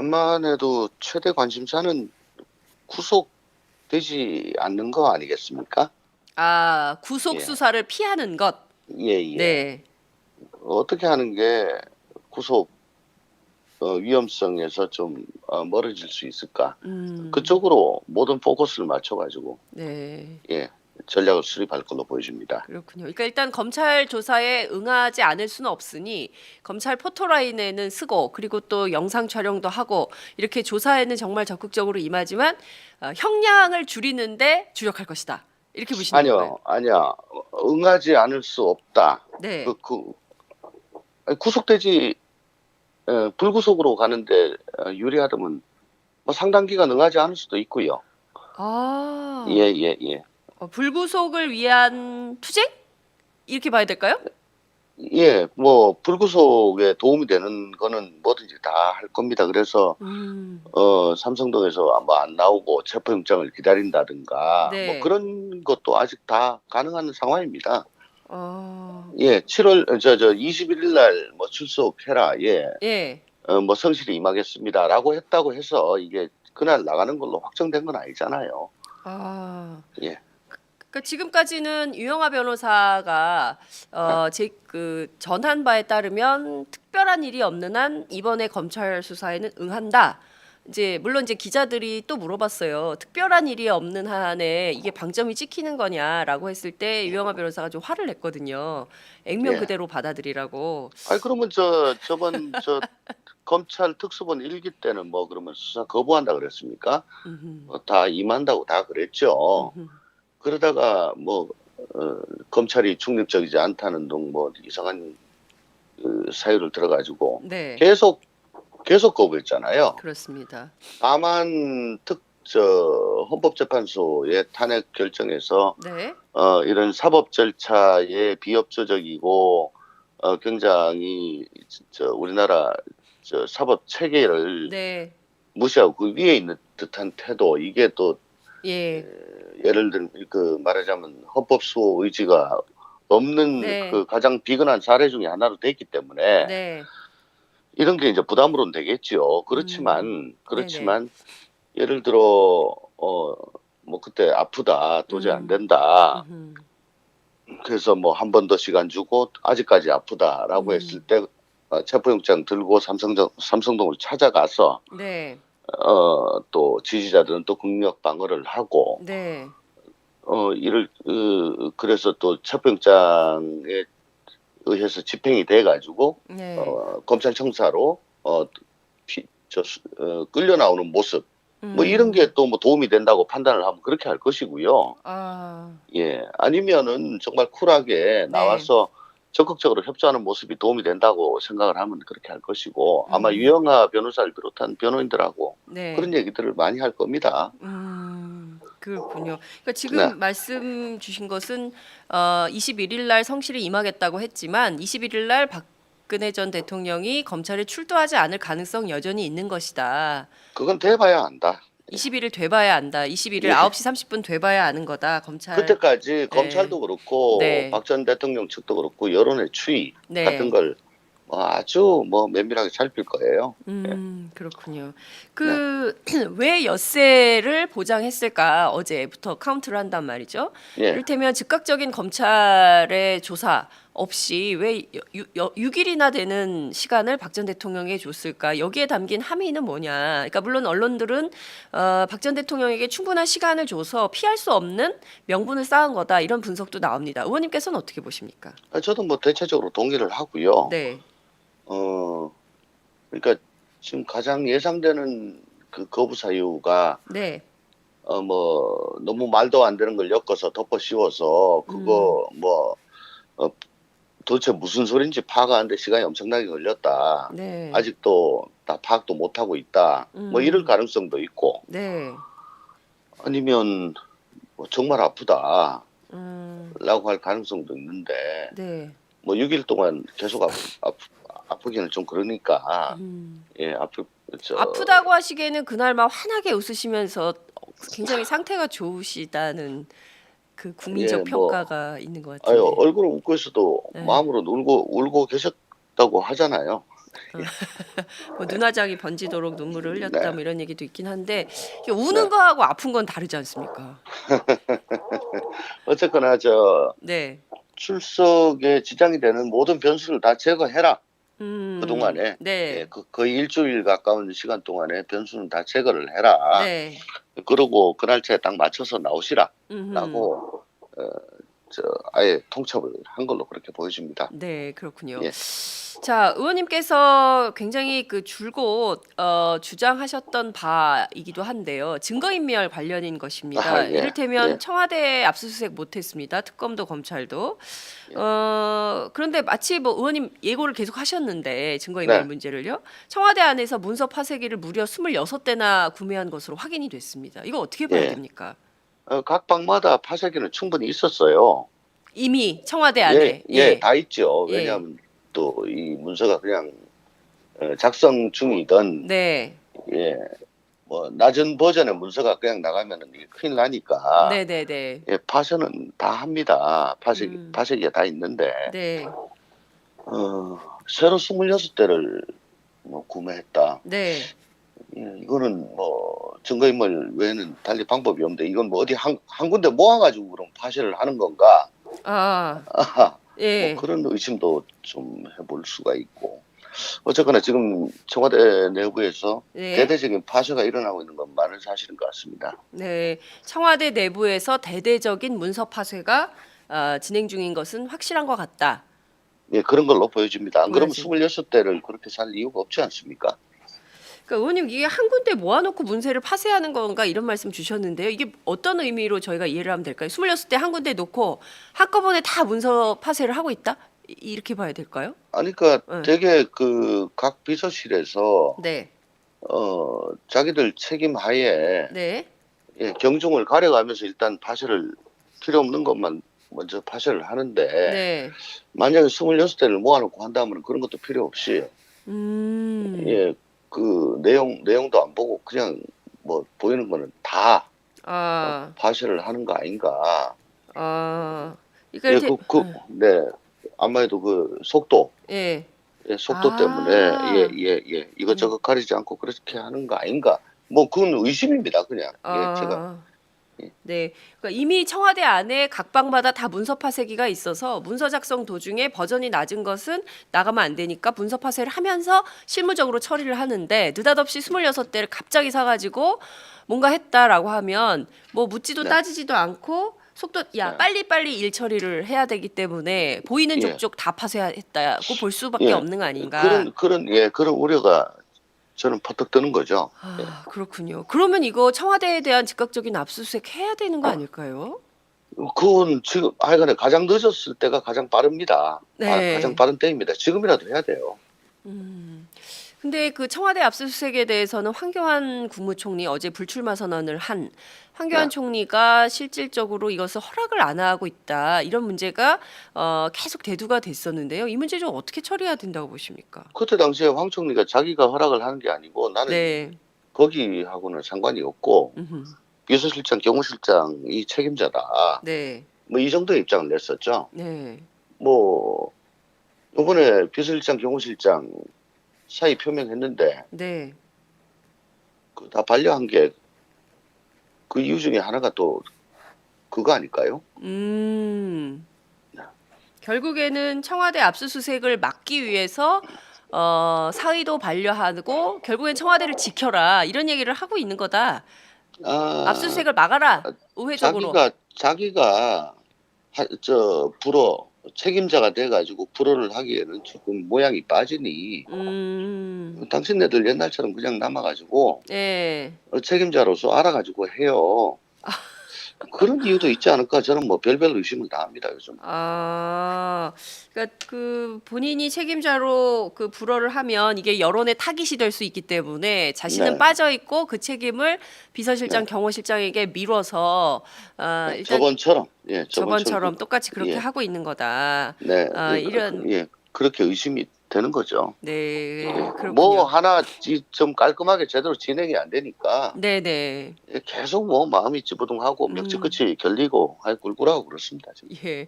암만 해도 최대 관심사는 구속되지 않는 거 아니겠습니까? 아, 구속 예, 수사를 피하는 것. 예, 예. 네. 어떻게 하는 게 구속 위험성에서 좀 멀어질 수 있을까? 음, 그쪽으로 모든 포커스를 맞춰가지고 네. 예, 전략을 수립할 걸로 보여집니다. 그렇군요. 그러니까 일단 검찰 조사에 응하지 않을 수는 없으니 검찰 포토라인에는 쓰고 그리고 또 영상 촬영도 하고 이렇게 조사에는 정말 적극적으로 임하지만 형량을 줄이는데 주력할 것이다. 이렇게 보시는 건가요? 아니요, 아니야. 응하지 않을 수 없다. 그, 네. 그, 아니, 구속되지 불구속으로 가는데 유리하다면 뭐 상당 기간 응하지 않을 수도 있고요. 예, 아, 예, 예. 불구속을 위한 투쟁? 이렇게 봐야 될까요? 예, 뭐 불구속에 도움이 되는 거는 뭐든지 다 할 겁니다. 그래서 음, 삼성동에서 뭐 안 나오고 체포영장을 기다린다든가 뭐 네. 그런 것도 아직 다 가능한 상황입니다. 어, 예, 7월 저 21일 날 뭐 출석해라. 예. 예. 뭐 성실히 임하겠습니다라고 했다고 해서 이게 그날 나가는 걸로 확정된 건 아니잖아요. 아. 예. 그러니까 지금까지는 유영하 변호사가 제 그 전한 바에 따르면 특별한 일이 없는 한 이번에 검찰 수사에는 응한다. 이제 물론 이제 기자들이 또 물어봤어요. 특별한 일이 없는 한에 이게 방점이 찍히는 거냐라고 했을 때 유영하 변호사가 좀 화를 냈거든요. 액면 예. 그대로 받아들이라고. 아니 그러면 저번 검찰 특수본 일기 때는 뭐 그러면 수사 거부한다 그랬습니까? 음흠, 다 임한다고 다 그랬죠. 음흠. 그러다가 뭐 검찰이 중립적이지 않다는 등 뭐 이상한 사유를 들어가지고 네, 계속 거부했잖아요. 그렇습니다. 다만 헌법재판소의 탄핵 결정에서 네, 이런 사법 절차에 비협조적이고 굉장히 우리나라 사법 체계를 네, 무시하고 그 위에 있는 듯한 태도 이게 또 예, 예를 들면 그 말하자면 헌법 수호 의지가 없는 네, 그 가장 비근한 사례 중에 하나로 됐기 때문에 네, 이런 게 이제 부담으로는 되겠지요. 네, 네. 그렇지만 예를 들어 뭐 그때 아프다 도저히 안 음, 된다. 음흠, 그래서 뭐 한 번 더 시간 주고 아직까지 아프다라고 했을 음. 때 체포영장 들고 삼성동을 찾아가서 네, 또 지지자들은 또 국력 방어를 하고 네, 이를 그래서 또 체포영장에 의해서 집행이 돼 가지고 네, 검찰청사로 끌려 나오는 모습 뭐 이런 음, 게 또 뭐 도움이 된다고 판단을 하면 그렇게 할 것이고요. 아, 예. 아니면은 정말 쿨하게 네, 나와서 적극적으로 협조하는 모습이 도움이 된다고 생각을 하면 그렇게 할 것이고 아마 음, 유영하 변호사를 비롯한 변호인들하고 네, 그런 얘기들을 많이 할 겁니다. 그렇군요. 그러니까 네. 지금 말씀 주신 것은 21일 날 성실히 임하겠다고 했지만 21일 날 박근혜 전 대통령이 검찰에 출두하지 않을 가능성 여전히 있는 것이다. 그건 돼봐야 안다. 21일 돼봐야 안다. 21일 예. 9시 30분 돼봐야 아는 거다. 검찰. 그때까지 네, 검찰도 그렇고 네, 박 전 대통령 측도 그렇고 여론의 추이 같은 네. 걸 뭐 아주 뭐 면밀하게 살필 거예요. 예. 그렇군요. 네. 그 왜 엿새를 보장했을까 어제부터 카운트를 한단 말이죠. 예. 이를테면 즉각적인 검찰의 조사 없이 왜 6일이나 되는 시간을 박 전 대통령에게 줬을까? 여기에 담긴 함의는 뭐냐? 그러니까 물론 언론들은 박 전 대통령에게 충분한 시간을 줘서 피할 수 없는 명분을 쌓은 거다 이런 분석도 나옵니다. 의원님께서는 어떻게 보십니까? 저도 뭐 대체적으로 동의를 하고요. 네, 어, 그러니까 지금 가장 예상되는 그 거부 사유가 네, 뭐 너무 말도 안 되는 걸 엮어서 덮어 씌워서 음, 그거 뭐 어, 도대체 무슨 소린지 파악하는데 시간이 엄청나게 걸렸다. 네, 아직도 다 파악도 못 하고 있다. 뭐 이럴 음. 가능성도 있고 네. 아니면 뭐 정말 아프다라고 음. 할 가능성도 있는데 네. 뭐 6일 동안 계속 아프기는 좀 그러니까 음. 예 아프 저 아프다고 하시기에는 그날 막 환하게 웃으시면서 굉장히 상태가 좋으시다는 그 예 국민적 뭐 평가가 있는 것 아유 같은데. 얼굴은 웃고 있어도 네. 마음으로 울고 계셨다고 하잖아요. 뭐 눈화장이 번지도록 눈물을 흘렸다 네. 뭐 이런 얘기도 있긴 한데 이게 우는 네. 거하고 아픈 건 다르지 않습니까? 어쨌거나 저 네. 출석에 지장이 되는 모든 변수를 다 제거해라. 그동안에 네. 거의 일주일 가까운 시간 동안에 변수는 다 제거를 해라. 네. 그러고 그 날짜에 딱 맞춰서 나오시라라고 음흠. 아예 통첩을 한 걸로 그렇게 보여집니다. 네, 그렇군요. 예. 자, 의원님께서 굉장히 그 줄곧 주장하셨던 바이기도 한데요. 증거인멸 관련인 것입니다. 아, 예. 이를테면 예. 청와대 압수수색 못했습니다. 특검도 검찰도. 예. 그런데 마치 뭐 의원님 예고를 계속 하셨는데 증거인멸 네. 문제를요. 청와대 안에서 문서 파쇄기를 무려 26대나 구매한 것으로 확인이 됐습니다. 이거 어떻게 봐야 예. 됩니까? 각 방마다 파쇄기는 충분히 있었어요. 이미 청와대 안에. 다 있죠. 예. 왜냐하면 또 이 문서가 그냥 작성 중이던 네. 뭐 낮은 버전의 문서가 그냥 나가면은 이게 큰일 나니까 네네네. 파쇄는 다 합니다. 파쇄기가 다 있는데 네. 새로 26대를 뭐 구매했다. 네. 이거는 뭐 증거인멸 외에는 달리 방법이 없는데 이건 뭐 어디 한 군데 모아가지고 그럼 파쇄를 하는 건가? 예. 뭐 그런 의심도 좀 해볼 수가 있고 어쨌거나 지금 청와대 내부에서 네. 대대적인 파쇄가 일어나고 있는 건 많은 사실인 것 같습니다. 네. 청와대 내부에서 대대적인 문서 파쇄가 진행 중인 것은 확실한 것 같다. 그런 걸로 보여집니다. 안 그러면 보여집니다. 26대를 그렇게 살 이유가 없지 않습니까? 그러니까 의원님 이게 한 군데 모아놓고 문서를 파쇄하는 건가 이런 말씀 주셨는데요. 이게 어떤 의미로 저희가 이해를 하면 될까요? 26대 한 군데 놓고 한꺼번에 다 문서 파쇄를 하고 있다? 이렇게 봐야 될까요? 아니 그러니까 네. 되게 그 각 비서실에서 네. 자기들 책임 하에 네. 경중을 가려가면서 일단 파쇄를 필요 없는 것만 먼저 파쇄를 하는데 네. 만약에 26대를 모아놓고 한다면 그런 것도 필요 없이 그 내용도 안 보고 그냥 뭐 보이는 거는 다 파쇄를 하는 거 아닌가? 그러니까 네, 아마도 그 속도 아. 때문에 이것저것 가리지 않고 그렇게 하는 거 아닌가? 뭐 그건 의심입니다, 그냥. 제가. 네. 그러니까 이미 청와대 안에 각 방마다 다 문서 파쇄기가 있어서 문서 작성 도중에 버전이 낮은 것은 나가면 안 되니까 문서 파쇄를 하면서 실무적으로 처리를 하는데 느닷없이 26대를 갑자기 사가지고 뭔가 했다라고 하면 뭐 묻지도 네. 따지지도 않고 속도 네. 빨리빨리 일 처리를 해야 되기 때문에 보이는 족족 다 파쇄했다고 볼 수밖에 없는 거 아닌가. 그런 우려가 저는 퍼뜩 드는 거죠. 그렇군요. 그러면 이거 청와대에 대한 즉각적인 압수수색 해야 되는 거 아닐까요? 그건 지금 하여간에 가장 늦었을 때가 가장 빠릅니다. 네. 가장 빠른 때입니다. 지금이라도 해야 돼요. 근데 그 청와대 압수수색에 대해서는 황교안 국무총리 어제 불출마 선언을 한 황교안 네. 총리가 실질적으로 이것을 허락을 안 하고 있다. 이런 문제가 계속 대두가 됐었는데요. 이 문제 좀 어떻게 처리해야 된다고 보십니까? 그때 당시에 황 총리가 자기가 허락을 하는 게 아니고 나는 네. 거기하고는 상관이 없고 음흠. 비서실장, 경호실장이 책임자다. 네. 뭐 이 정도의 입장을 냈었죠. 네. 뭐 이번에 비서실장, 경호실장 사의 표명했는데 네. 다 반려한 게 그 이유 중에 하나가 또 그거 아닐까요? 결국에는 청와대 압수수색을 막기 위해서 사의도 반려하고 결국엔 청와대를 지켜라 이런 얘기를 하고 있는 거다. 압수수색을 막아라 우회적으로. 자기가 책임자가 돼가지고 불허를 하기에는 조금 모양이 빠지니 당신네들 옛날처럼 그냥 남아가지고 네. 책임자로서 알아가지고 해요. 그런 이유도 있지 않을까? 저는 뭐 별별 의심을 다 합니다 요즘. 그러니까 그 본인이 책임자로 그 불허를 하면 이게 여론의 타깃이 될 수 있기 때문에 자신은 네. 빠져 있고 그 책임을 비서실장, 네. 경호실장에게 미뤄서 일단 저번처럼 저번처럼 똑같이 그렇게 예. 하고 있는 거다. 네, 이런 그렇게 의심이 되는 거죠. 네, 뭐 그렇군요. 하나 좀 깔끔하게 제대로 진행이 안 되니까 네네. 계속 뭐 마음이 찌부둥하고 멱지 음. 끝이 결리고 꿀꿀하고 그렇습니다. 지금. 예.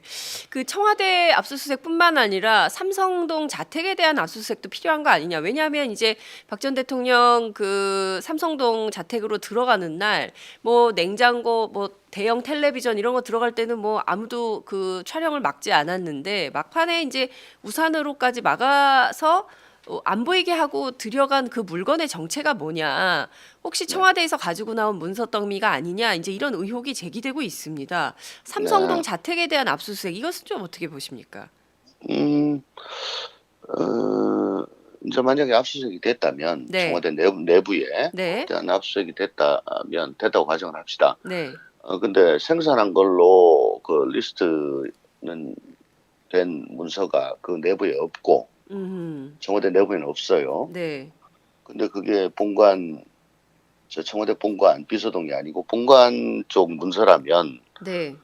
그 청와대 압수수색뿐만 아니라 삼성동 자택에 대한 압수수색도 필요한 거 아니냐. 왜냐하면 이제 박 전 대통령 그 삼성동 자택으로 들어가는 날 뭐 냉장고 뭐 대형 텔레비전 이런 거 들어갈 때는 뭐 아무도 그 촬영을 막지 않았는데 막판에 이제 우산으로까지 막아서 안 보이게 하고 들여간 그 물건의 정체가 뭐냐. 혹시 네. 청와대에서 가지고 나온 문서 더미가 아니냐. 이제 이런 의혹이 제기되고 있습니다. 삼성동 네. 자택에 대한 압수수색 이것은 좀 어떻게 보십니까? 음, 어, 이제 만약에 압수수색이 됐다면 네. 청와대 내부에 네. 대한 압수수색이 됐다면 됐다고 가정을 합시다. 네. 근데 생산한 걸로 그 리스트는 된 문서가 그 내부에 없고 음. 청와대 내부에는 없어요. 네. 근데 그게 청와대 본관 비서동이 아니고 본관 쪽 문서라면 네.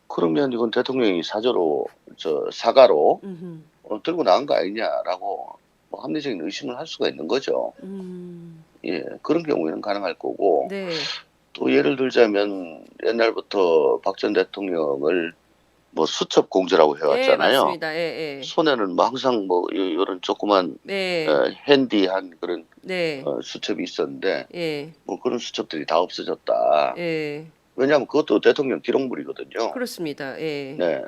그러면 이건 대통령이 사가로 음. 들고 나간 거 아니냐라고 뭐 합리적인 의심을 할 수가 있는 거죠. 음. 예, 그런 경우에는 가능할 거고 네. 또 예를 들자면 옛날부터 박 전 대통령을 뭐 수첩 공주라고 예, 해왔잖아요. 맞습니다. 예, 예. 손에는 뭐 항상 뭐 이런 조그만 네. 핸디한 그런 네. 수첩이 있었는데 예. 뭐 그런 수첩들이 다 없어졌다. 예. 왜냐하면 그것도 대통령 기록물이거든요. 그렇습니다. 예. 네.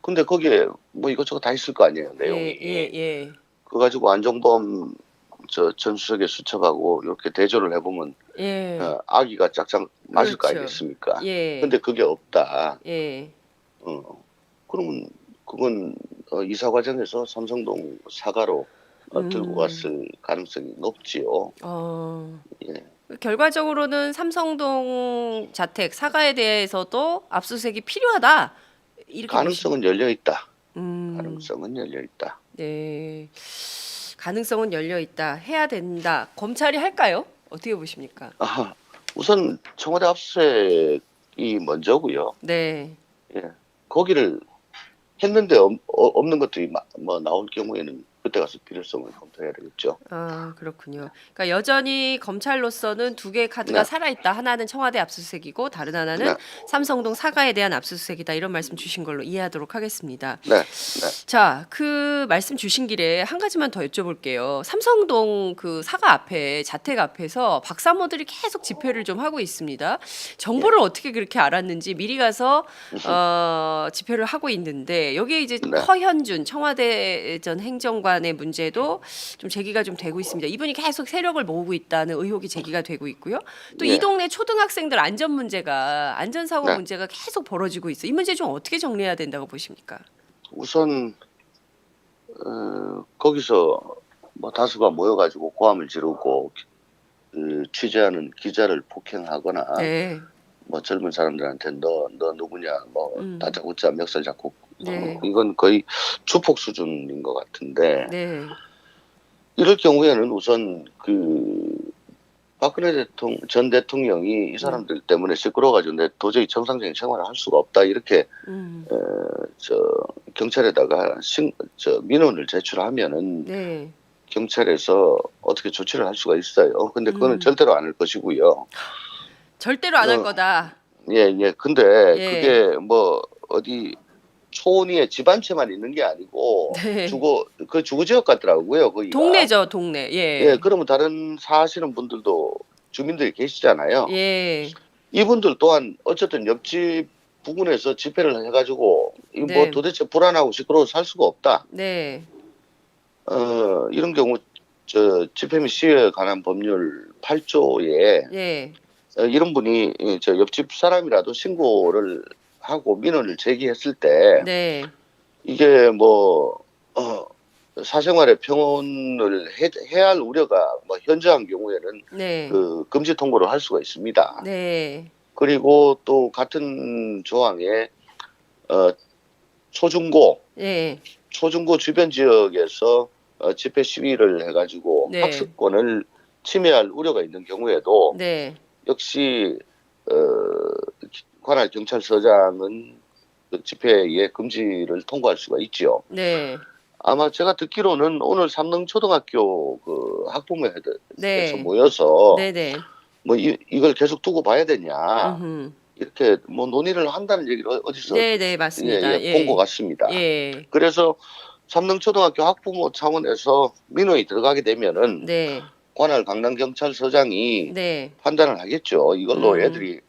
근데 거기에 뭐 이것저것 다 있을 거 아니에요, 예, 예, 내용이. 예. 그거 가지고 안종범 전 수석의 수첩하고 이렇게 대조를 해보면 예. 아기가 짝짝 맞을 거 그렇죠. 아니겠습니까? 예. 근데 그게 없다. 예. 어, 그러면 그건 이사 과정에서 삼성동 사과로 들고 음. 갔을 가능성이 높지요. 어. 예. 결과적으로는 삼성동 자택 사과에 대해서도 압수수색이 필요하다. 이렇게 보십니까? 가능성은 열려 있다. 음. 가능성은 열려 있다. 네. 가능성은 열려 있다. 해야 된다. 검찰이 할까요? 어떻게 보십니까? 우선 청와대 압수수색이 먼저고요. 네. 예. 거기를 했는데 없는 것들이 뭐 나올 경우에는 그때 가서 필요성을 검토해야 되겠죠. 아, 그렇군요. 그러니까 여전히 검찰로서는 두 개의 카드가 네, 살아있다. 하나는 청와대 압수수색이고 다른 하나는 네, 삼성동 사과에 대한 압수수색이다. 이런 말씀 주신 걸로 이해하도록 하겠습니다. 네, 네, 자, 그 말씀 주신 길에 한 가지만 더 여쭤볼게요. 삼성동 그 사과 앞에 자택 앞에서 박사모들이 계속 집회를 좀 하고 있습니다. 정보를 어떻게 그렇게 알았는지 미리 가서 집회를 하고 있는데 여기에 이제 네, 허현준 청와대 전 행정관의 문제도 좀 제기가 좀 되고 있습니다. 이분이 계속 세력을 모으고 있다는 의혹이 제기가 되고 있고요. 또 이 예, 동네 초등학생들 안전사고 네. 문제가 계속 벌어지고 있어요. 이 문제 좀 어떻게 정리해야 된다고 보십니까? 우선 거기서 뭐 다수가 모여가지고 고함을 지르고 그 취재하는 기자를 폭행하거나 네. 뭐 젊은 사람들한테 너 누구냐 뭐 음. 다짜고짜 멱살 잡고 네. 이건 거의 주폭 수준인 것 같은데 네. 이럴 경우에는 우선 박근혜 전 대통령이 이 네. 사람들 때문에 시끄러워가지고 내 도저히 정상적인 생활을 할 수가 없다 이렇게 음. 경찰에다가 민원을 제출하면은 네. 경찰에서 어떻게 조치를 할 수가 있어요. 근데 그거는 음. 절대로 안 할 것이고요. 절대로 안 할 어, 거다. 예, 예. 근데 예. 그게 뭐 어디 초원위에 집 한 채만 있는 게 아니고 네. 주거 지역 같더라고요, 거기가. 동네죠, 동네. 예, 예. 그러면 다른 사시는 분들도 주민들이 계시잖아요. 예. 이분들 또한 어쨌든 옆집 부근에서 집회를 해가지고 이 뭐 네. 도대체 불안하고 시끄러워서 살 수가 없다. 네. 이런 경우 집회 및 시위에 관한 법률 8조에 예. 이런 분이 저 옆집 사람이라도 신고를 하고 민원을 제기했을 때 네. 이게 뭐 사생활의 평온을 해야 할 우려가 뭐 현저한 경우에는 네. 금지 통보를 할 수가 있습니다. 네. 그리고 또 같은 조항에 어, 초중고 예. 주변 지역에서 집회 시위를 해가지고 네. 학습권을 침해할 우려가 있는 경우에도 네. 역시 어, 관할 경찰서장은 그 집회의 금지를 통과할 수가 있죠. 네. 아마 제가 듣기로는 오늘 삼릉초등학교 그 학부모회에서 네. 모여서 네네. 뭐 이걸 계속 두고 봐야 되냐 음흠. 이렇게 뭐 논의를 한다는 얘기를 어디서 네네, 맞습니다. 본 것 예. 같습니다. 예. 그래서 삼릉초등학교 학부모 차원에서 민원이 들어가게 되면은 네. 관할 강남경찰서장이 네. 판단을 하겠죠. 이걸로 음. 애들이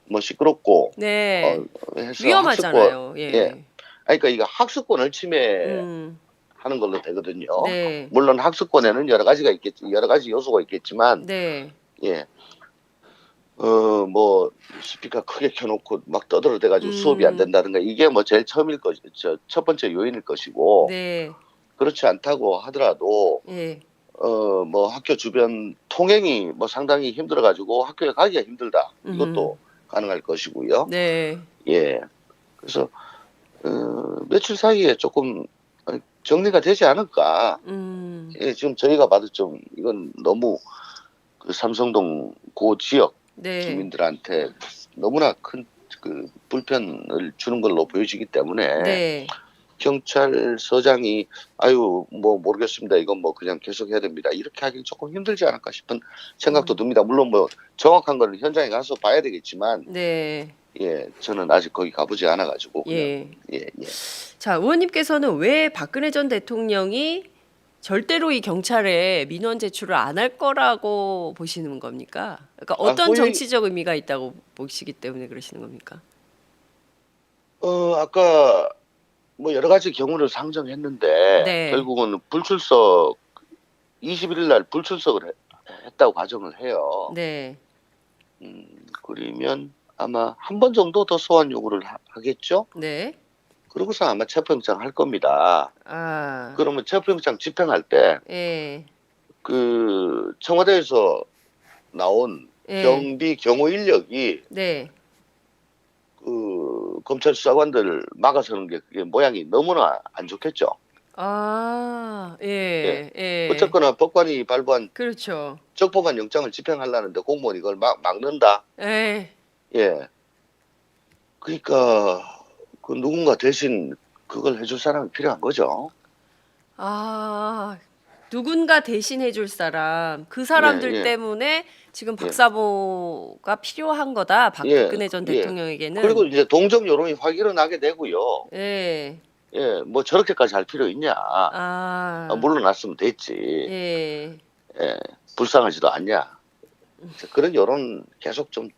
뭐 시끄럽고 네. 해서 학습권 위험하잖아요. 예. 예. 그러니까 이거 학습권을 침해하는 음. 걸로 되거든요. 네. 물론 학습권에는 여러 가지가 있겠지, 여러 가지 요소가 있겠지만 네. 예. 뭐 스피커 크게 켜놓고 막 떠들어대가지고 수업이 안 음. 된다든가 이게 뭐 제일 첫 번째 요인일 것이고 네. 그렇지 않다고 하더라도 예. 뭐 학교 주변 통행이 뭐 상당히 힘들어가지고 학교에 가기가 힘들다. 음. 이것도 가능할 것이고요. 네. 예. 그래서 며칠 사이에 조금 정리가 되지 않을까. 음. 예, 지금 저희가 봐도 좀 이건 너무 그 삼성동 그 지역 네. 주민들한테 너무나 큰 그 불편을 주는 걸로 보여지기 때문에 네. 경찰서장이 아유 뭐 모르겠습니다. 이건 뭐 그냥 계속해야 됩니다. 이렇게 하기는 조금 힘들지 않을까 싶은 생각도 듭니다. 물론 뭐 정확한 거는 현장에 가서 봐야 되겠지만 네. 예 저는 아직 거기 가보지 않아가지고 그냥 예. 예. 자, 의원님께서는 왜 박근혜 전 대통령이 절대로 이 경찰에 민원 제출을 안 할 거라고 보시는 겁니까? 그러니까 어떤 호의 정치적 의미가 있다고 보시기 때문에 그러시는 겁니까? 아까 뭐 여러 가지 경우를 상정했는데 네. 결국은 불출석 21일 날 불출석을 했다고 가정을 해요. 네. 그러면 아마 한 번 정도 더 소환 요구를 하겠죠. 네. 그러고서 아마 체포영장 할 겁니다. 아. 그러면 체포영장 집행할 때 예. 그 청와대에서 나온 예. 경비 경호 인력이 네. 그 검찰 수사관들 막아서는 게 그게 모양이 너무나 안 좋겠죠. 아. 예. 예. 예. 어쨌거나 법관이 발부한 그렇죠. 적법한 영장을 집행하려는데 공무원이 이걸 막는다. 예. 예. 그러니까 그 누군가 대신 그걸 해줄 사람이 필요한 거죠. 아. 누군가 대신해 줄 사람. 그 예, 사람들 예, 때문에 지금 예, 박사모가 필요한 거다. 예, 박근혜 전 예. 그리고 대통령에게는. 이제 동정 여론이 확 일어나게 되고요. 예. 예, 뭐 저렇게까지 할 필요 있냐. 아. 물러났으면 됐지. 예. 예, 불쌍하지도 않냐. 그런 여론 계속 좀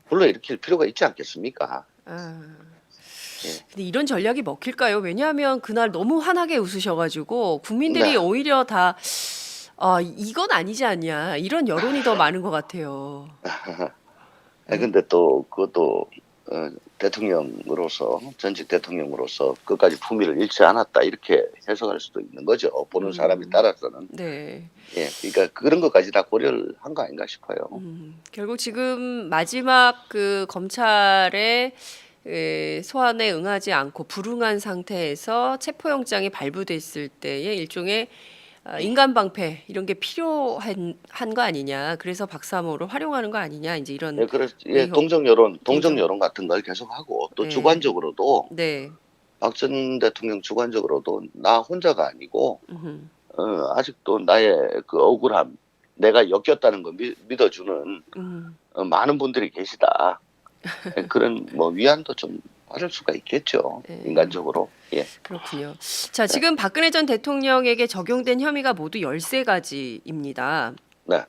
불러일으킬 필요가 있지 않겠습니까? 아. 예. 근데 이런 전략이 먹힐까요? 왜냐하면 그날 너무 환하게 웃으셔 가지고 국민들이 네. 오히려 다 '아 이건 아니지 않냐.' 이런 여론이 더 많은 것 같아요. 근데 또 그것도 대통령으로서 전직 대통령으로서 끝까지 품위를 잃지 않았다 이렇게 해석할 수도 있는 거죠. 보는 사람에 따라서는. 네. 예, 그러니까 그런 것까지 다 고려를 한 거 아닌가 싶어요. 결국 지금 마지막 그 검찰의 소환에 응하지 않고 불응한 상태에서 체포영장이 발부됐을 때의 일종의 인간 방패 이런 게 필요한 거 아니냐. 그래서 박사모를 활용하는 거 아니냐. 이제 이런 예, 그래서 의혹. 동정 여론 같은 걸 계속 하고 또 네. 주관적으로도 네. 박 전 대통령 주관적으로도 나 혼자가 아니고 음흠. 아직도 나의 그 억울함, 내가 엮였다는 걸 믿어주는 음. 많은 분들이 계시다. 그런 뭐 위안도 좀 받을 수가 있겠죠. 네. 인간적으로. 예. 그렇군요. 자, 지금 박근혜 전 대통령에게 적용된 혐의가 모두 13가지입니다. 네.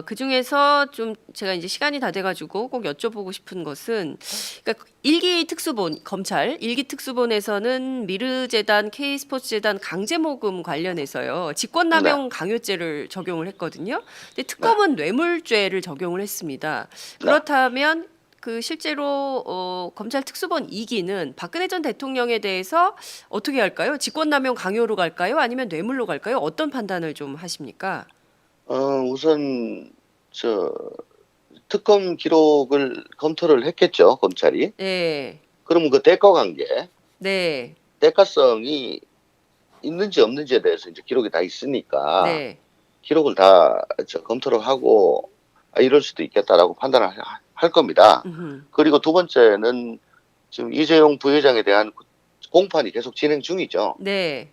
그중에서 좀 제가 이제 시간이 다 돼 가지고 꼭 여쭤보고 싶은 것은 그러니까 일기 특수본 검찰 일기 특수본에서는 미르재단, K스포츠재단 강제 모금 관련해서요. 직권남용 강요죄를 적용을 했거든요. 근데 특검은 뇌물죄를 적용을 했습니다. 그렇다면 그 실제로 검찰 특수본 2기는 박근혜 전 대통령에 대해서 어떻게 할까요? 직권남용 강요로 갈까요? 아니면 뇌물로 갈까요? 어떤 판단을 좀 하십니까? 우선 저 특검 기록을 검토를 했겠죠, 검찰이. 네. 그러면 그 대가 관계, 네. 대가성이 있는지 없는지에 대해서 이제 기록이 다 있으니까 네. 기록을 다 검토를 하고 이럴 수도 있겠다라고 판단을 할 겁니다. 음흠. 그리고 두 번째는 지금 이재용 부회장에 대한 공판이 계속 진행 중이죠. 네.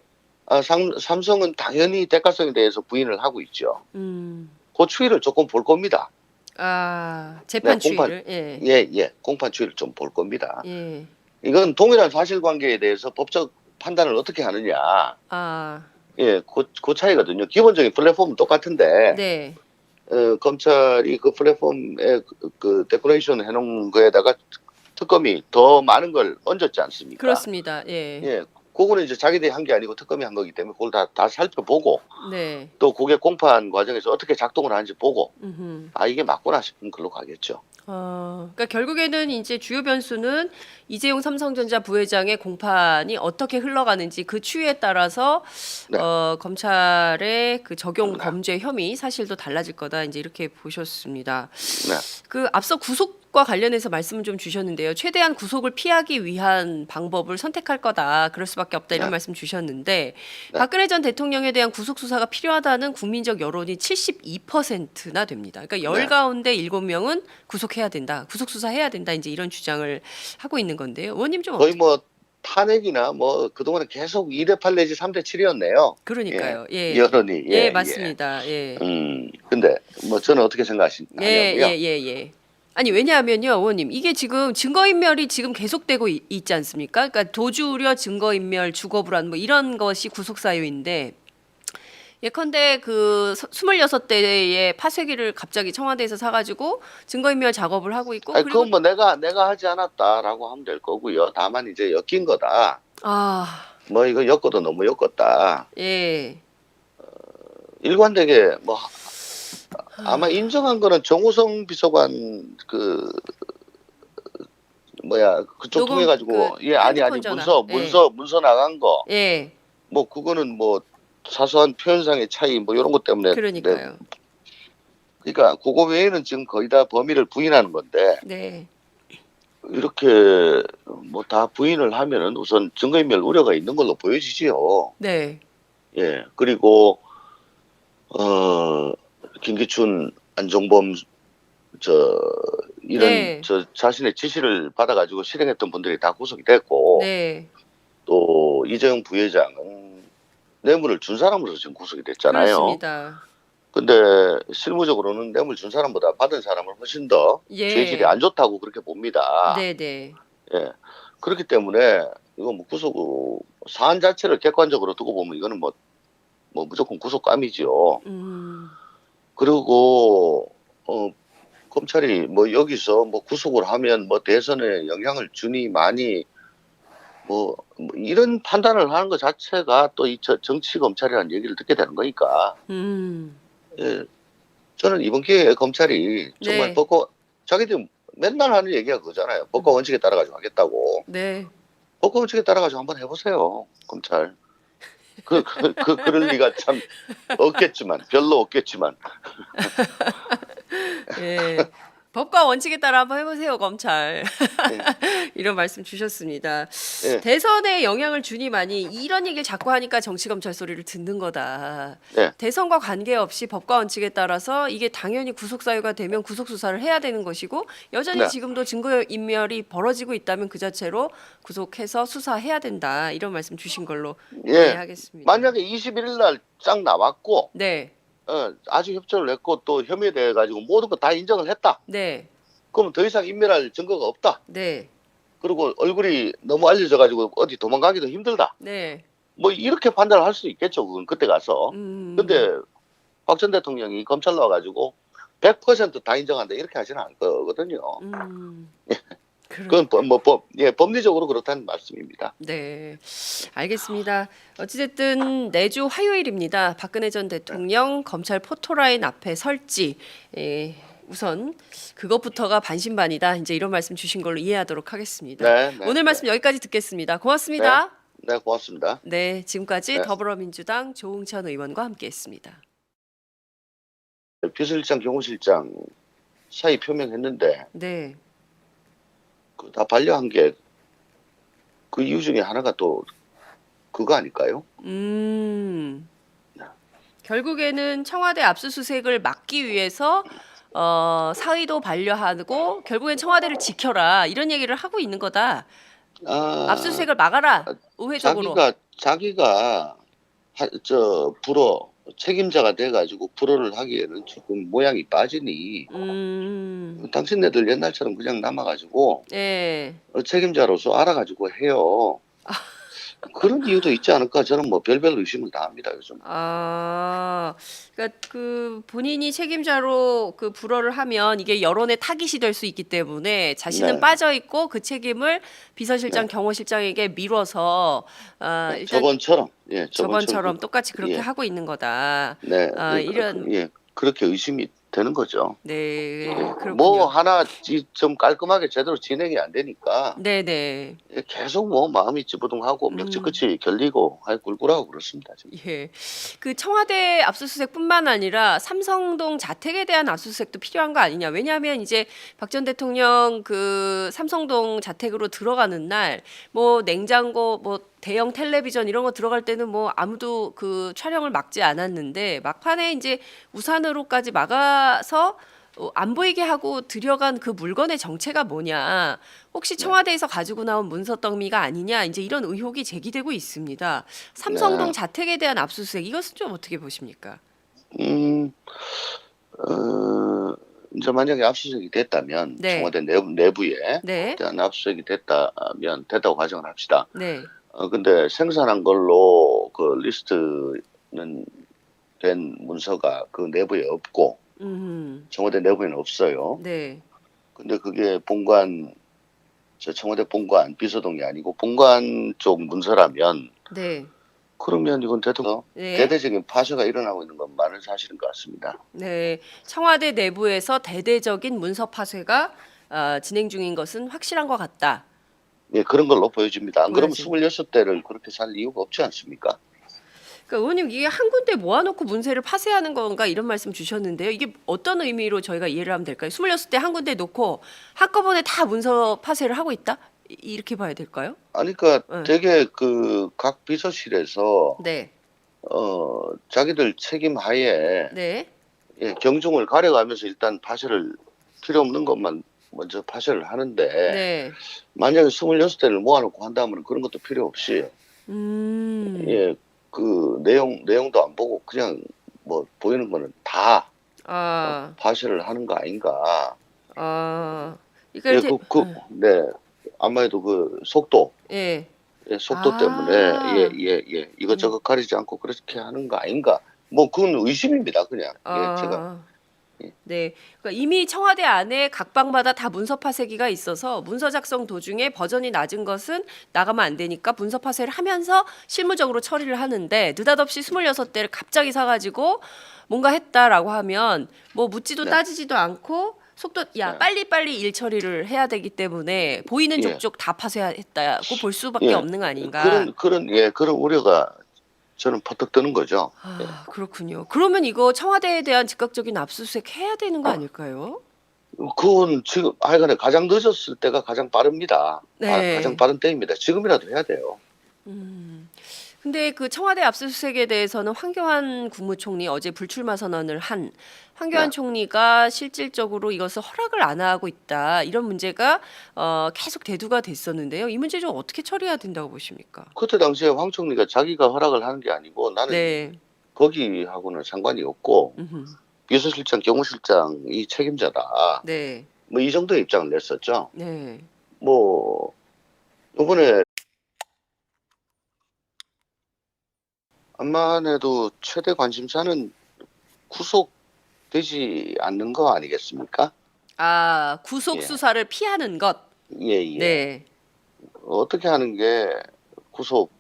삼성은 당연히 대가성에 대해서 부인을 하고 있죠. 음. 그 추이를 조금 볼 겁니다. 아, 네, 재판 추이를. 예. 예, 공판 추이를 좀 볼 겁니다. 예. 이건 동일한 사실관계에 대해서 법적 판단을 어떻게 하느냐. 아, 예, 그 차이거든요. 기본적인 플랫폼은 똑같은데, 네. 검찰이 그 플랫폼에 그 데코레이션 해놓은 거에다가 특검이 더 많은 걸 얹었지 않습니까? 그렇습니다. 예. 예, 그거는 이제 자기들이 한 게 아니고 특검이 한 거기 때문에 그걸 다 살펴보고 네. 또 그게 공판 과정에서 어떻게 작동을 하는지 보고 음흠. 이게 맞구나 싶으면 글로 가겠죠. 그러니까 결국에는 이제 주요 변수는 이재용 삼성전자 부회장의 공판이 어떻게 흘러가는지 그 추이에 따라서 네. 검찰의 그 적용 범죄 혐의 사실도 달라질 거다. 이제 이렇게 보셨습니다. 네. 그 앞서 구속과 관련해서 말씀을 좀 주셨는데요. 최대한 구속을 피하기 위한 방법을 선택할 거다. 그럴 수밖에 없다. 이런 네. 말씀 주셨는데 네. 박근혜 전 대통령에 대한 구속 수사가 필요하다는 국민적 여론이 72%나 됩니다. 그러니까 열 네. 가운데 7명은 구속해야 된다. 구속 수사해야 된다. 이제 이런 주장을 하고 있는 건데요. 의원님 좀 거의 뭐 탄핵이나 뭐 그동안에 계속 2대8 내지 3대7이었네요. 그러니까요. 예. 여론이. 예, 맞습니다. 예. 근데 뭐 저는 어떻게 생각하시냐면요. 예. 아니 왜냐하면요, 의원님 이게 지금 증거인멸이 지금 계속되고 있지 않습니까? 그러니까 도주 우려, 증거인멸, 주거불안 뭐 이런 것이 구속 사유인데 예컨대 그 26대의 파쇄기를 갑자기 청와대에서 사가지고 증거인멸 작업을 하고 있고 아니, 그리고 그건 뭐 내가 하지 않았다라고 하면 될 거고요. 다만 이제 엮인 거다. 뭐 이거 엮어도 너무 엮었다. 예. 일관되게 뭐 아마 인정한 거는 정우성 비서관 그쪽 녹음 통해 가지고 그 아니 핸드폰 전화. 문서 나간 거 예. 뭐 그거는 뭐 사소한 표현상의 차이 뭐 이런 것 때문에 그러니까요. 그러니까 그거 외에는 지금 거의 다 범위를 부인하는 건데 네. 이렇게 뭐 다 부인을 하면은 우선 증거인멸 우려가 있는 걸로 보여지지요. 네. 예. 그리고 김기춘, 안종범 이런 네. 자신의 지시를 받아가지고 실행했던 분들이 다 구속이 됐고 네. 또 이재용 부회장은 뇌물을 준 사람으로서 지금 구속이 됐잖아요. 그렇습니다. 근데 실무적으로는 뇌물 준 사람보다 받은 사람은 훨씬 더 죄질이 안 좋다고 그렇게 봅니다. 네네. 예. 그렇기 때문에 이거 뭐 구속 사안 자체를 객관적으로 두고 보면 이거는 뭐 무조건 구속감이지요. 그리고 검찰이 뭐 여기서 뭐 구속을 하면 뭐 대선에 영향을 주니 많이 뭐 이런 판단을 하는 것 자체가 또 이 정치 검찰이라는 얘기를 듣게 되는 거니까. 예. 저는 이번 기회에 검찰이 정말 네. 법과 자기들 맨날 하는 얘기가 그거잖아요. 법과 원칙에 따라가지고 하겠다고. 네. 법과 원칙에 따라가지고 한번 해보세요, 검찰. 그럴 리가 참 없겠지만, 별로 없겠지만. 예. 법과 원칙에 따라 한번 해보세요, 검찰. 예. 이런 말씀 주셨습니다. 예. 대선에 영향을 주니만이 이런 얘기를 자꾸 하니까 정치검찰 소리를 듣는 거다. 네. 대선과 관계없이 법과 원칙에 따라서 이게 당연히 구속사유가 되면 구속수사를 해야 되는 것이고 여전히 네. 지금도 증거인멸이 벌어지고 있다면 그 자체로 구속해서 수사해야 된다. 이런 말씀 주신 걸로 예. 이해하겠습니다. 만약에 21일 날 쫙 나왔고, 네. 아주 협조를 했고 또 혐의에 대해 가지고 모든 거 다 인정을 했다. 네. 그러면 더 이상 인멸할 증거가 없다. 네. 그리고 얼굴이 너무 알려져 가지고 어디 도망가기도 힘들다. 네. 뭐 이렇게 판단을 할 수 있겠죠. 그건 그때 가서. 근데 박 전 대통령이 검찰 나와가지고 100% 다 인정한다 이렇게 하지는 않을 거거든요. 그건 법리적으로 그렇다는 말씀입니다. 네, 알겠습니다. 어찌됐든 내주 화요일입니다. 박근혜 전 대통령 검찰 포토라인 앞에 설지. 우선 그것부터가 반신반이다. 이제 이런 말씀 주신 걸로 이해하도록 하겠습니다. 네, 오늘 말씀 여기까지 듣겠습니다. 고맙습니다. 네, 고맙습니다. 네, 지금까지 네. 더불어민주당 조응천 의원과 함께했습니다. 비서실장, 경호실장 사의 표명했는데 네, 다 반려한 게 그 이유 중에 하나가 또 그거 아닐까요? 결국에는 청와대 압수수색을 막기 위해서 사의도 반려하고 결국엔 청와대를 지켜라 이런 얘기를 하고 있는 거다. 압수수색을 막아라 우회적으로. 자기가 불어 책임자가 돼가지고 불어를 하기에는 조금 모양이 빠지니 당신네들 옛날처럼 그냥 남아가지고 예. 책임자로서 알아가지고 해요. 그런 이유도 있지 않을까? 저는 뭐 별별 의심을 다 합니다 요즘. 아, 그러니까 그 본인이 책임자로 그 불어를 하면 이게 여론의 타깃이 될 수 있기 때문에 자신은 네, 빠져 있고 그 책임을 비서실장, 네, 경호실장에게 미뤄서 네. 일단 저번처럼 저번처럼 저번처럼 똑같이 그렇게 예, 하고 있는 거다. 네, 이런 예, 그렇게 의심이 되는 거죠. 네, 뭐 그렇군요. 하나 좀 깔끔하게 제대로 진행이 안 되니까 네네. 계속 뭐 마음이 찌부둥하고 멱치끝이 결리고 꿀꿀하고 그렇습니다 지금. 예. 그 청와대 압수수색뿐만 아니라 삼성동 자택에 대한 압수수색도 필요한 거 아니냐. 왜냐하면 이제 박 전 대통령 그 삼성동 자택으로 들어가는 날 뭐 냉장고 뭐 대형 텔레비전 이런 거 들어갈 때는 뭐 아무도 그 촬영을 막지 않았는데 막판에 이제 우산으로까지 막아서 안 보이게 하고 들여간 그 물건의 정체가 뭐냐. 혹시 네, 청와대에서 가지고 나온 문서 더미가 아니냐. 이제 이런 의혹이 제기되고 있습니다. 삼성동 네, 자택에 대한 압수수색 이것은 좀 어떻게 보십니까? 음, 어, 이제 만약에 압수수색이 됐다면 네. 청와대 내부에 네. 대한 압수수색이 됐다면 됐다고 가정을 합시다. 네. 근데 생산한 걸로 그 리스트는 된 문서가 그 내부에 없고 음. 청와대 내부에는 없어요. 네. 근데 그게 청와대 본관 비서동이 아니고 본관 쪽 문서라면 네. 그러면 이건 네. 대대적인 파쇄가 일어나고 있는 건 많은 사실인 것 같습니다. 네. 청와대 내부에서 대대적인 문서 파쇄가 진행 중인 것은 확실한 것 같다. 예, 그런 걸로 보여집니다. 안 그러면 보여진. 26대를 그렇게 살 이유가 없지 않습니까? 그러니까 의원님 이게 한 군데 모아놓고 문세를 파쇄하는 건가 이런 말씀 주셨는데요. 이게 어떤 의미로 저희가 이해를 하면 될까요? 26대 한 군데 놓고 한꺼번에 다 문서 파쇄를 하고 있다? 이렇게 봐야 될까요? 아니, 그러니까 네. 되게 그 각 비서실에서 네. 자기들 책임 하에 네. 경중을 가려가면서 일단 파쇄를 필요 없는 것만 먼저 파쇄를 하는데 네. 만약에 26대를 모아놓고 한다면 그런 것도 필요 없이 음. 예, 그 내용도 안 보고 그냥 뭐 보이는 거는 다 아. 파쇄를 하는 거 아닌가. 아. 그러니까 예, 이제 네. 아무래도 그 속도, 예. 속도 때문에 아. 음. 이것저것 가리지 않고 그렇게 하는 거 아닌가. 뭐 그건 의심입니다, 그냥. 예, 제가. 아. 예, 네. 그러니까 이미 청와대 안에 각 방마다 다 문서 파쇄기가 있어서 문서 작성 도중에 버전이 낮은 것은 나가면 안 되니까 문서 파쇄를 하면서 실무적으로 처리를 하는데 느닷없이 26대를 갑자기 사가지고 뭔가 했다라고 하면 뭐 묻지도 네, 따지지도 않고 속도 야 네. 빨리빨리 일 처리를 해야 되기 때문에 보이는 예, 족족 다 파쇄했다고 볼 수밖에 예. 없는 거 아닌가. 그런 우려가 저는 퍼뜩 드는 거죠. 예. 아, 그렇군요. 그러면 이거 청와대에 대한 즉각적인 압수수색 해야 되는 거 아닐까요? 그건 지금 하여간에 가장 늦었을 때가 가장 빠릅니다. 가장 네. 빠른 때입니다. 지금이라도 해야 돼요. 음. 근데 그 청와대 압수수색에 대해서는 황교안 국무총리 어제 불출마 선언을 한 황교안 네. 총리가 실질적으로 이것을 허락을 안 하고 있다. 이런 문제가 계속 대두가 됐었는데요. 이 문제 좀 어떻게 처리해야 된다고 보십니까? 그때 당시에 황 총리가 자기가 허락을 하는 게 아니고 나는 네. 거기하고는 상관이 없고 음흠. 비서실장, 경호실장이 책임자다. 네. 뭐 이 정도의 입장을 냈었죠. 네. 뭐 이번에 암만 해도 최대 관심사는 구속되지 않는 거 아니겠습니까? 아, 구속 예, 수사를 피하는 것. 예, 예. 네. 어떻게 하는 게 구속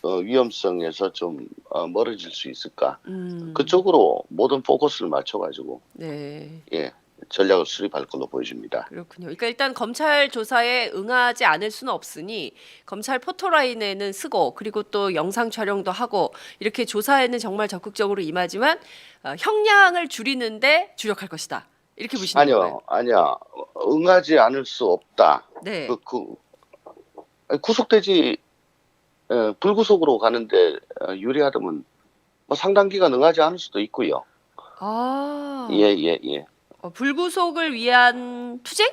위험성에서 좀 멀어질 수 있을까? 음. 그쪽으로 모든 포커스를 맞춰가지고 네. 예, 전략을 수립할 걸로 보여집니다. 그렇군요. 그러니까 일단 검찰 조사에 응하지 않을 수는 없으니 검찰 포토라인에는 쓰고 그리고 또 영상 촬영도 하고 이렇게 조사에는 정말 적극적으로 임하지만 형량을 줄이는데 주력할 것이다. 이렇게 보시는 건가요? 아니요, 아니야. 응하지 않을 수 없다. 네. 아니, 구속되지 불구속으로 가는데 유리하다면 뭐 상당 기간 응하지 않을 수도 있고요. 예, 아, 예, 예. 예, 예, 예. 불구속을 위한 투쟁?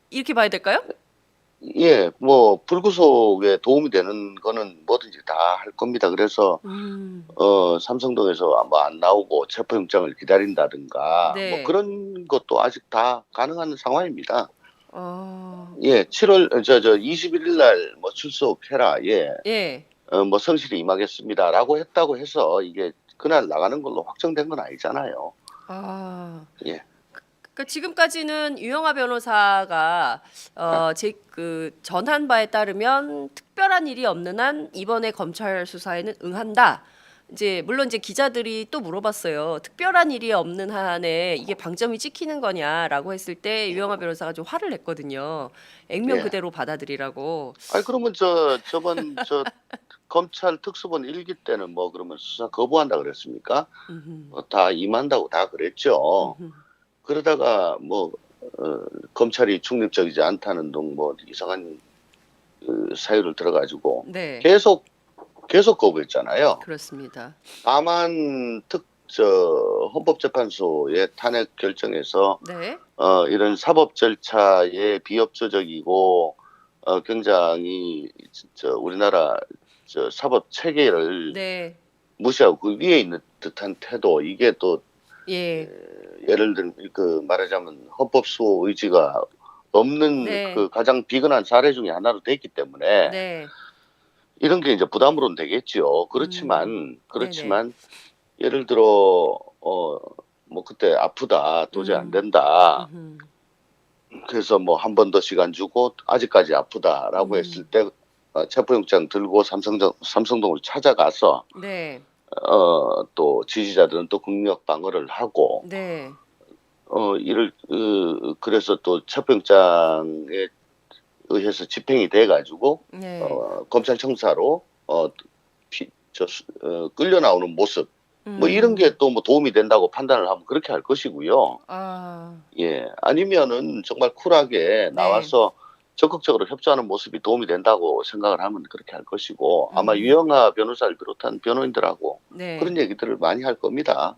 이렇게 봐야 될까요? 예, 예, 예. 예, 예, 예. 예, 예, 예. 예, 예, 예. 예, 예, 예. 예, 예, 예. 예, 예, 예. 불구속을 위한 투쟁? 예, 뭐 불구속에 도움이 되는 거는 뭐든지 다 할 겁니다. 그래서 음. 삼성동에서 뭐 안 나오고 체포영장을 기다린다든가 뭐 네. 그런 것도 아직 다 가능한 상황입니다. 어. 예, 7월 21일 날 뭐 출석해라. 예. 예. 뭐 성실히 임하겠습니다라고 했다고 해서 이게 그날 나가는 걸로 확정된 건 아니잖아요. 아. 예. 그러니까 지금까지는 유영하 변호사가 아, 제 그 전한 바에 따르면 특별한 일이 없는 한 이번에 검찰 수사에는 응한다. 이제 물론 이제 기자들이 또 물어봤어요. 특별한 일이 없는 한에 이게 방점이 찍히는 거냐라고 했을 때 유영하 변호사가 좀 화를 냈거든요. 액면 예. 그대로 받아들이라고. 아니 그러면 저번 검찰 특수본 일기 때는 뭐 그러면 수사 거부한다 그랬습니까? 음흠. 다 임한다고 다 그랬죠. 음흠. 그러다가 뭐 검찰이 중립적이지 않다는 등 뭐 이상한 그 사유를 들어가지고 네. 계속 거부했잖아요. 그렇습니다. 다만 헌법재판소의 탄핵 결정에서 네. 이런 사법 절차에 비협조적이고 굉장히 우리나라 사법 체계를 네. 무시하고 그 위에 있는 듯한 태도 이게 또 예. 예를 들면 그 말하자면 헌법 수호 의지가 없는 네. 그 가장 비근한 사례 중에 하나로 됐기 때문에 네. 이런 게 이제 부담으로는 되겠지요. 음. 네네. 그렇지만 예를 들어 뭐 그때 아프다 도저히 안 음. 된다. 음음. 그래서 뭐 한 번 더 시간 주고 아직까지 아프다라고 했을 음. 때 체포영장 들고 삼성동을 찾아가서 네. 또 지지자들은 또 국력 방어를 하고 네. 이를 그래서 또 체포영장에 의해서 집행이 돼 가지고 네. 검찰청사로 끌려 나오는 모습 뭐 이런 음. 게 또 뭐 도움이 된다고 판단을 하면 그렇게 할 것이고요. 아. 예. 아니면은 정말 쿨하게 네. 나와서 적극적으로 협조하는 모습이 도움이 된다고 생각을 하면 그렇게 할 것이고 아마 음. 유영하 변호사를 비롯한 변호인들하고 네. 그런 얘기들을 많이 할 겁니다.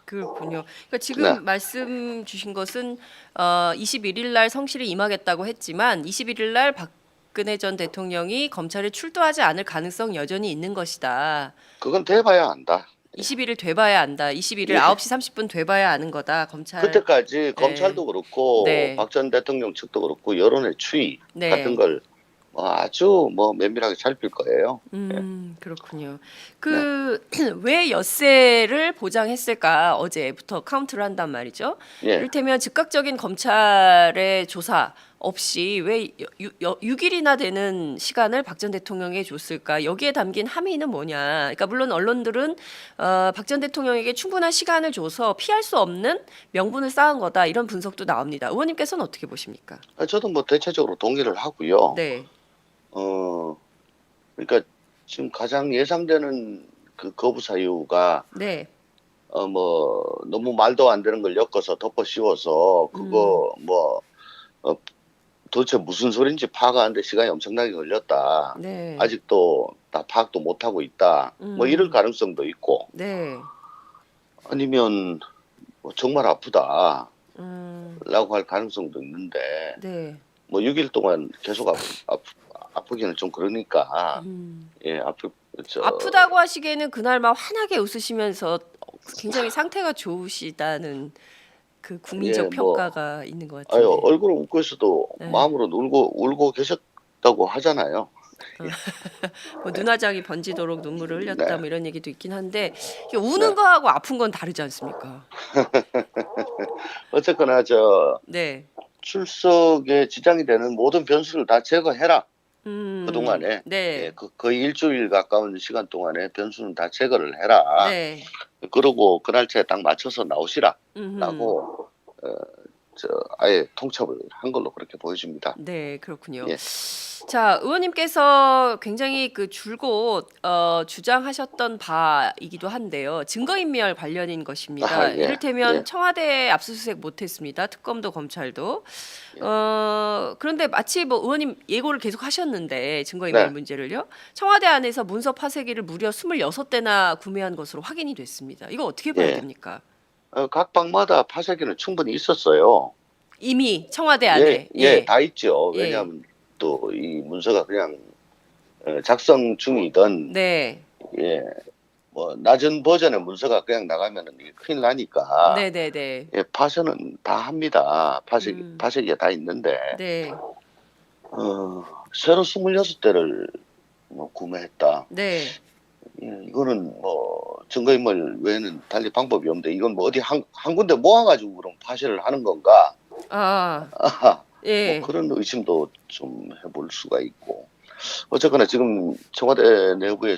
그렇군요. 그러니까 네. 지금 말씀 주신 것은 21일 날 성실히 임하겠다고 했지만 21일 날 박근혜 전 대통령이 검찰에 출두하지 않을 가능성 여전히 있는 것이다. 그건 돼봐야 안다. 21일 돼봐야 안다. 21일 예. 9시 30분 돼봐야 아는 거다. 검찰. 그때까지 예. 검찰도 그렇고 네. 박 전 대통령 측도 그렇고 여론의 추이 같은 네. 걸 뭐 아주 뭐 면밀하게 살필 거예요. 예. 그렇군요. 네. 그 왜 엿새를 보장했을까 어제부터 카운트를 한단 말이죠. 예. 이를테면 즉각적인 검찰의 조사 없이 왜 6일이나 되는 시간을 박 전 대통령에게 줬을까? 여기에 담긴 함의는 뭐냐? 그러니까 물론 언론들은 박 전 대통령에게 충분한 시간을 줘서 피할 수 없는 명분을 쌓은 거다 이런 분석도 나옵니다. 의원님께서는 어떻게 보십니까? 저도 뭐 대체적으로 동의를 하고요. 네, 어, 그러니까 지금 가장 예상되는 그 거부 사유가 네, 뭐 너무 말도 안 되는 걸 엮어서 덮어 씌워서 음, 그거 뭐 어, 도대체 무슨 소린지 파악하는데 시간이 엄청나게 걸렸다. 네, 아직도 다 파악도 못 하고 있다. 뭐 이럴 음, 가능성도 있고 네. 아니면 뭐 정말 아프다라고 음, 할 가능성도 있는데 네. 뭐 6일 동안 계속 아프기는 좀 그러니까 음. 예 아프다고 하시기에는 그날 막 환하게 웃으시면서 굉장히 상태가 좋으시다는 그 예 국민적 뭐 평가가 있는 것 아유 같은데. 얼굴은 웃고 있어도 네. 마음으로 울고 계셨다고 하잖아요. 뭐 눈화장이 번지도록 눈물을 흘렸다 네. 뭐 이런 얘기도 있긴 한데 이게 우는 네. 거하고 아픈 건 다르지 않습니까? 어쨌거나 네. 출석에 지장이 되는 모든 변수를 다 제거해라. 그동안에 예, 네. 거의 일주일 가까운 시간 동안에 변수는 다 제거를 해라. 네. 그러고 그 날짜에 딱 맞춰서 음. 나오시라라고 어, 아예 통첩을 한 걸로 그렇게 보여집니다. 네, 그렇군요. 예. 자, 의원님께서 굉장히 그 줄곧 주장하셨던 바이기도 한데요. 증거인멸 관련인 아, 것입니다. 예, 이를테면 예, 청와대 압수수색 못했습니다. 특검도 검찰도. 예. 그런데 마치 뭐 의원님 예고를 계속 하셨는데 증거인멸 네, 문제를요. 청와대 안에서 문서 파쇄기를 무려 26대나 구매한 것으로 확인이 됐습니다. 이거 어떻게 봐야 예. 됩니까? 각 방마다 파쇄기는 충분히 있었어요. 이미 청와대 안에. 다 있죠. 예. 왜냐하면 또 이 문서가 그냥 작성 중이든 네. 예, 뭐 낮은 버전의 문서가 그냥 나가면은 이게 큰일 나니까 네네네. 예, 파쇄는 다 합니다. 파쇄기가 다 있는데 네. 새로 26대를 뭐 구매했다. 네. 예, 이거는 뭐 증거인멸 외에는 달리 방법이 없는데 이건 뭐 어디 한 군데 모아가지고 그럼 파쇄를 하는 건가? 아, 뭐 예. 그런 의심도 좀 해볼 수가 있고 어쨌거나 지금 청와대 내부에